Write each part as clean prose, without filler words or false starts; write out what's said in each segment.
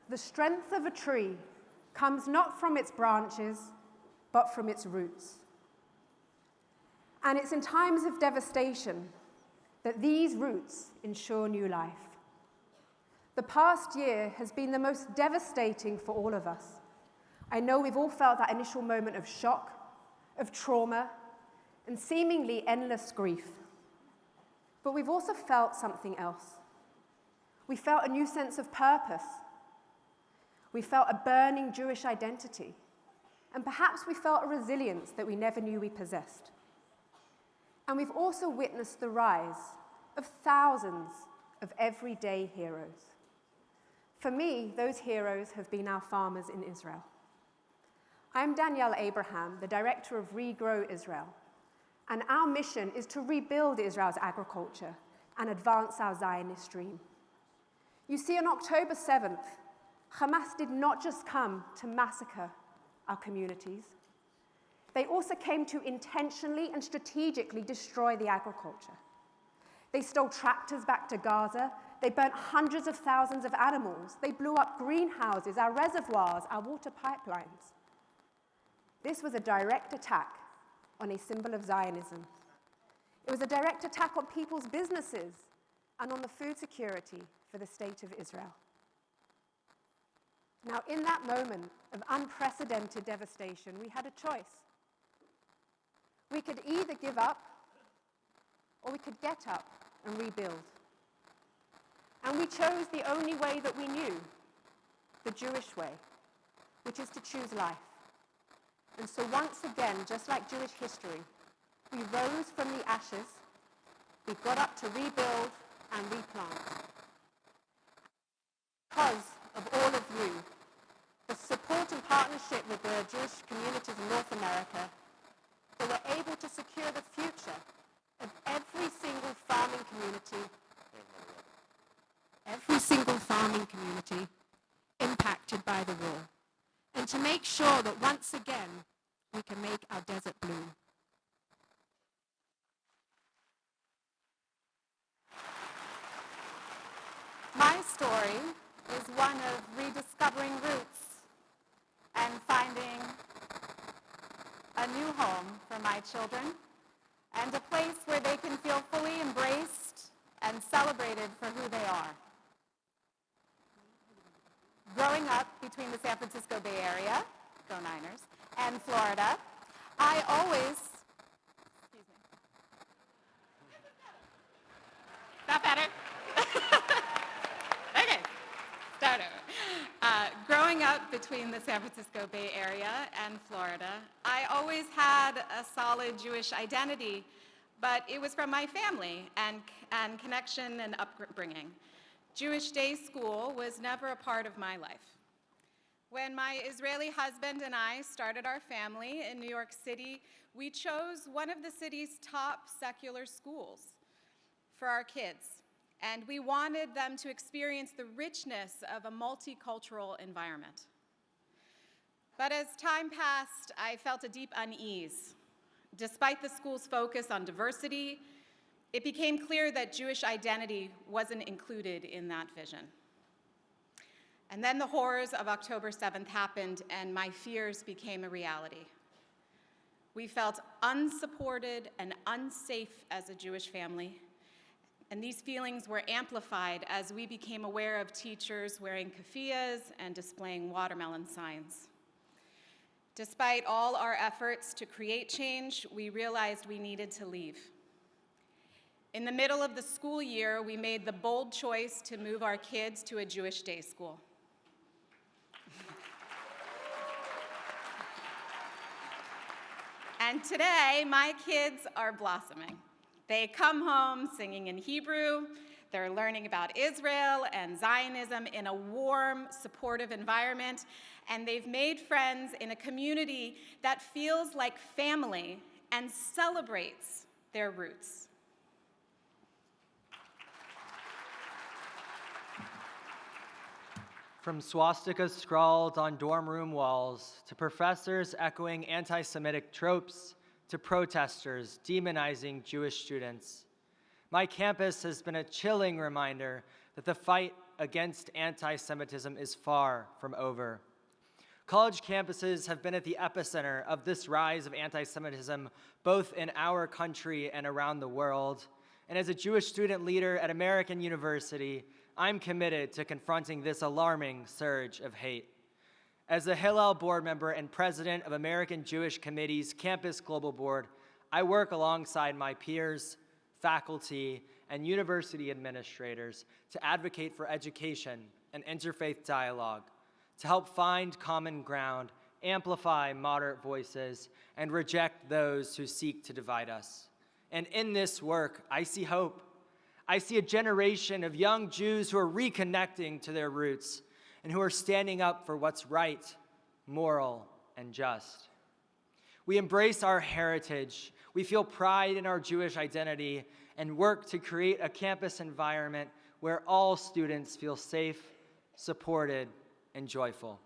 The strength of a tree comes not from its branches, but from its roots. And it's in times of devastation that these roots ensure new life. The past year has been the most devastating for all of us. I know we've all felt that initial moment of shock, of trauma, and seemingly endless grief. But we've also felt something else. We felt a new sense of purpose. We felt a burning Jewish identity. And perhaps we felt a resilience that we never knew we possessed. And we've also witnessed the rise of thousands of everyday heroes. For me, those heroes have been our farmers in Israel. I'm Danielle Abraham, the director of Regrow Israel, and our mission is to rebuild Israel's agriculture and advance our Zionist dream. You see, on October 7th, Hamas did not just come to massacre our communities. They also came to intentionally and strategically destroy the agriculture. They stole tractors back to Gaza. They burnt hundreds of thousands of animals. They blew up greenhouses, our reservoirs, our water pipelines. This was a direct attack on a symbol of Zionism. It was a direct attack on people's businesses and on the food security for the state of Israel. Now, in that moment of unprecedented devastation, we had a choice. We could either give up, or we could get up and rebuild. And we chose the only way that we knew, the Jewish way, which is to choose life. And so once again, just like Jewish history, we rose from the ashes, we got up to rebuild and replant. Because of all of you, the support and partnership with the Jewish communities in North America, they were able to secure the future of every single farming community impacted by the war, and to make sure that once again we can make our desert bloom. My story is one of rediscovering roots and finding a new home for my children and a place where they can feel fully embraced and celebrated for who they are. Growing up between the San Francisco Bay Area, go Niners, and Florida, I always, That better? Okay, start over. Growing up between the San Francisco Bay Area and Florida, I always had a solid Jewish identity, but it was from my family and connection and upbringing. Jewish day school was never a part of my life. When my Israeli husband and I started our family in New York City, we chose one of the city's top secular schools for our kids, and we wanted them to experience the richness of a multicultural environment. But as time passed, I felt a deep unease. Despite the school's focus on diversity, it became clear that Jewish identity wasn't included in that vision. And then the horrors of October 7th happened, and my fears became a reality. We felt unsupported and unsafe as a Jewish family, and these feelings were amplified as we became aware of teachers wearing keffiyehs and displaying watermelon signs. Despite all our efforts to create change, we realized we needed to leave. In the middle of the school year, we made the bold choice to move our kids to a Jewish day school. And today, my kids are blossoming. They come home singing in Hebrew. They're learning about Israel and Zionism in a warm, supportive environment. And they've made friends in a community that feels like family and celebrates their roots. From swastikas scrawled on dorm room walls, to professors echoing anti-Semitic tropes, to protesters demonizing Jewish students, my campus has been a chilling reminder that the fight against anti-Semitism is far from over. College campuses have been at the epicenter of this rise of anti-Semitism, both in our country and around the world. And as a Jewish student leader at American University, I'm committed to confronting this alarming surge of hate. As a Hillel board member and president of American Jewish Committee's Campus Global Board, I work alongside my peers, faculty, and university administrators to advocate for education and interfaith dialogue, to help find common ground, amplify moderate voices, and reject those who seek to divide us. And in this work, I see hope. I see a generation of young Jews who are reconnecting to their roots and who are standing up for what's right, moral, and just. We embrace our heritage, we feel pride in our Jewish identity, and work to create a campus environment where all students feel safe, supported, and joyful.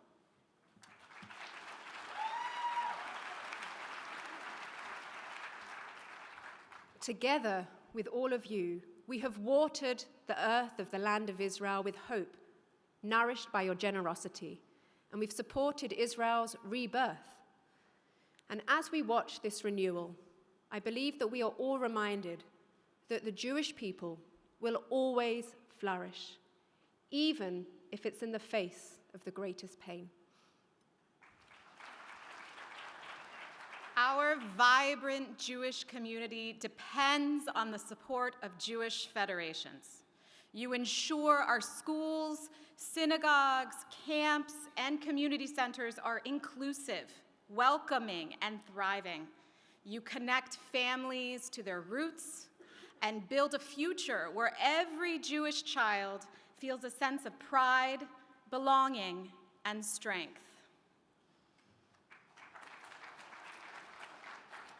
Together with all of you, we have watered the earth of the land of Israel with hope, nourished by your generosity, and we've supported Israel's rebirth. And as we watch this renewal, I believe that we are all reminded that the Jewish people will always flourish, even if it's in the face of the greatest pain. Our vibrant Jewish community depends on the support of Jewish federations. You ensure our schools, synagogues, camps, and community centers are inclusive, welcoming, and thriving. You connect families to their roots and build a future where every Jewish child feels a sense of pride, belonging, and strength.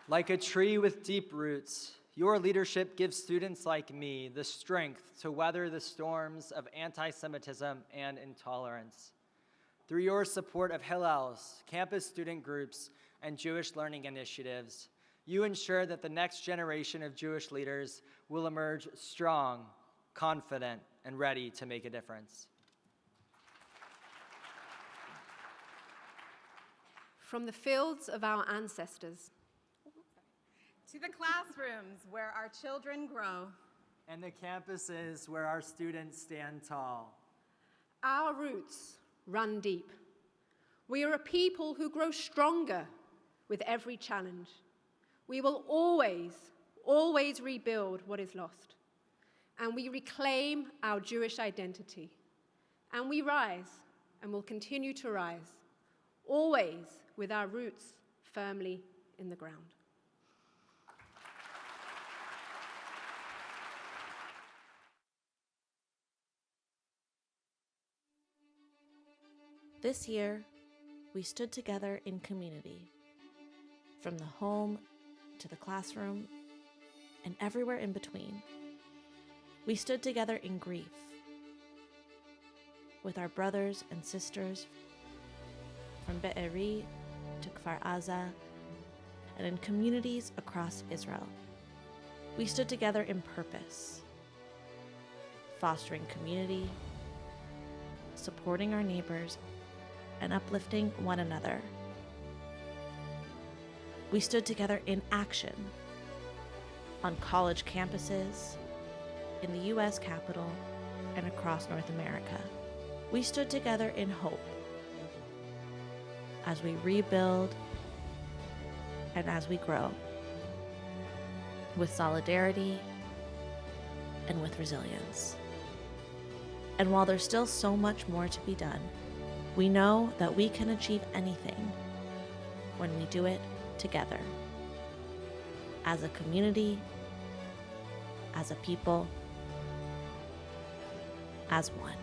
Like a tree with deep roots, your leadership gives students like me the strength to weather the storms of anti-Semitism and intolerance. Through your support of Hillel's, campus student groups, and Jewish learning initiatives, you ensure that the next generation of Jewish leaders will emerge strong, confident, and ready to make a difference. From the fields of our ancestors To the classrooms where our children grow, and the campuses where our students stand tall, our roots run deep. We are a people who grow stronger with every challenge. We will always rebuild what is lost. And we reclaim our Jewish identity. And we rise and will continue to rise, always with our roots firmly in the ground. This year, we stood together in community, from the home to the classroom and everywhere in between. We stood together in grief with our brothers and sisters from Be'eri to Kfar Aza and in communities across Israel. We stood together in purpose, fostering community, supporting our neighbors, and uplifting one another. We stood together in action on college campuses, in the U.S. Capitol, and across North America. We stood together in hope as we rebuild and as we grow, with solidarity and with resilience. And while there's still so much more to be done, we know that we can achieve anything when we do it together, as a community, as a people, as one.